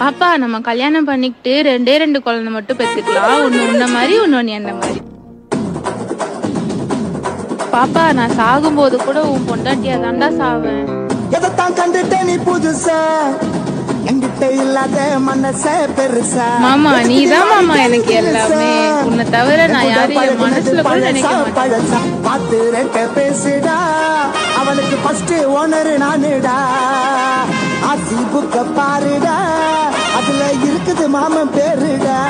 பாப்பா நம்ம கல்யாணம் பண்ணிக்கிட்டு 2 குழந்தை மட்டும் பெத்துக்கலாம். ஒன்னு உன்ன மாதிரி ஒன்னு என்ன மாதிரி. பாப்பா நான் சாகும்போது கூட உன் பொண்டாட்டியா தாண்டா சாவேன். எதத்தான் கண்டுட்டே நீ புதுசா என்கிட்ட இல்லாத மனசே பெருசா. மாமா நீதான் மாமா எனக்கு எல்லாமே. உன்னை தவிர நான் யாரையும் என் மனசுல கூட நினைக்க மாட்டேன். பார்த்து ரெட்ட பேசுடா அவனுக்கு ஃபர்ஸ்ட் ஓனர் நானுடா. ஆசி புக்க பாருடா அதுல இருக்குது மாமன் பேருடா.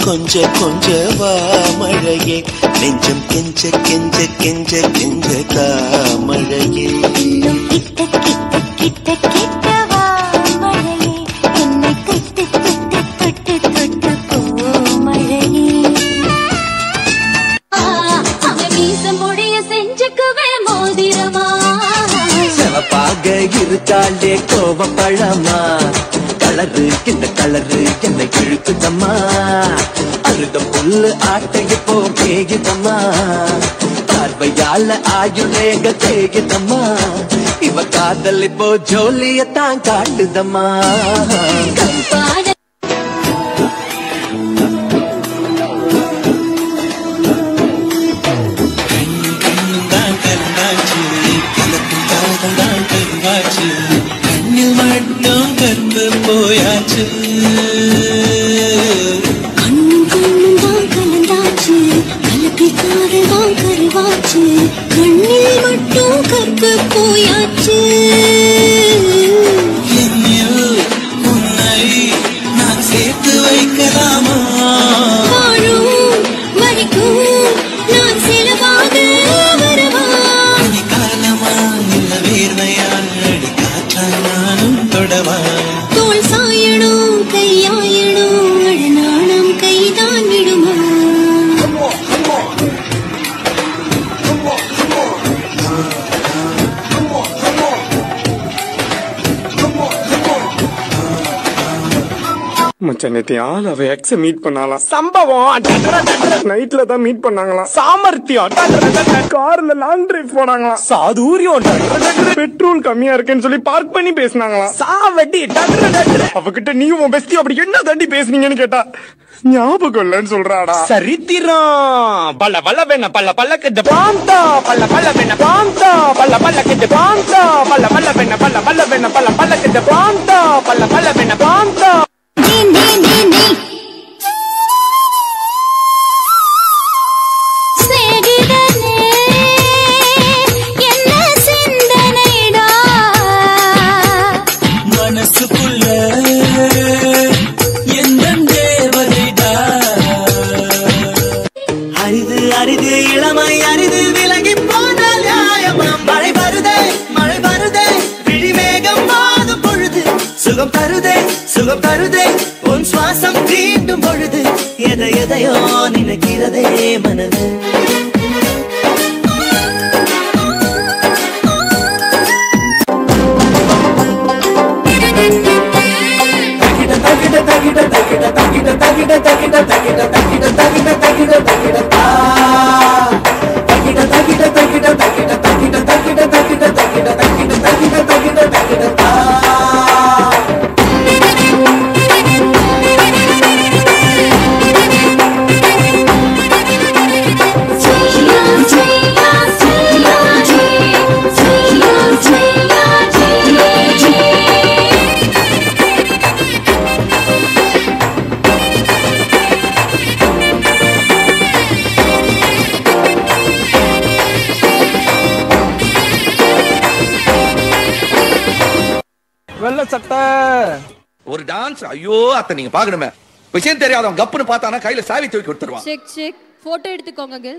கொஞ்ச கொஞ்ச வா மழையே நெஞ்சம் கெஞ்ச கெஞ்ச கெஞ்ச கெஞ்ச தாமழையே. கிட்ட கிட்ட கிட்ட கிட்ட வா மழையே என்னை தொட்டு தொட்டு தொட்டு தொட்டு போ மழையே. மீச முடிய செஞ்சுக்குவே மோதிரமா சிவப்பாக இருக்காண்டே கோவப்பழமா. கலரு இந்த கலரு என்னை இழுக்குதம்மா. அழுத புல்லு ஆட்டைய போ கேகுதம்மா. பார்வையால ஆயுளேக தேகுதம்மா. இவ காதல் இப்போ ஜோலியத்தான் காட்டுதம்மா. கண்ணில் மட்டும் கற்பு போயாச்சு. கண்ணும் கண்ணும் தான் கலந்தாச்சு. கலப்பில் காதல் தான் கருவாச்சு. கண்ணில் மட்டும் கற்பு போயாச்சு. என்னில் உன்னை நான் சேர்த்து வைக்கலாமா? வாழும் வரைக்கும் நான் செலவாக வரவா? காலமா இல்ல வேர்வையால் நானும் தொடவா? தோல் சாயணும் கையாயணும் அழநாணம் கைதான் விடுமா? மச்சான் நேத்து ஆள் அவ எக்ஸ மீட் பண்ணாலாம். சம்பவம் நைட்ல தான் மீட் பண்ணாங்களாம். சாமர்த்தியம் கார்ல லாங் டிரைவ் போனாங்களாம். சாதுரியம் பெட்ரோல் கம்மியா இருக்குன்னு சொல்லி பார்க் பண்ணி பேசினாங்களாம். சாவடி அவகிட்ட நீ உன் பெஸ்டி அப்படி என்ன தாண்டி பேசுனீங்கன்னு கேட்டா ஞாபகம் இல்லன்னு சொல்றாடா. சரித்திரம் பல்ல பல்ல வேண பல்ல பல்லக்கு பாந்தா பல்ல பல்ல வேண பாந்தா பல்ல பல்லக்கு பாந்தா பல்ல பல்ல வேண பல்ல பல்ல வேண பல்ல பல்லக்கு பாந்தா பல்ல பல்ல வேண பாந்தா. என்ன அரிது இளமை அரிது விலகி போனால் நியாயமா மழை வருதே விழிமேகம் வாதும் பொழுது சுகம் தருதே உன் சுவாசம் தீண்டும் பொழுது எதையோ நினைக்கிறதே மனது வெள்ள சட்டை ஒரு டான்ஸ். ஐயோ அத்தை நீங்க பாக்கணுமே, விஷயம் தெரியாதவன் கப்புன்னு பார்த்தானா கையில சாவி தூக்கி கொடுத்துருவான். செக் போட்டோ எடுத்துக்கோங்க.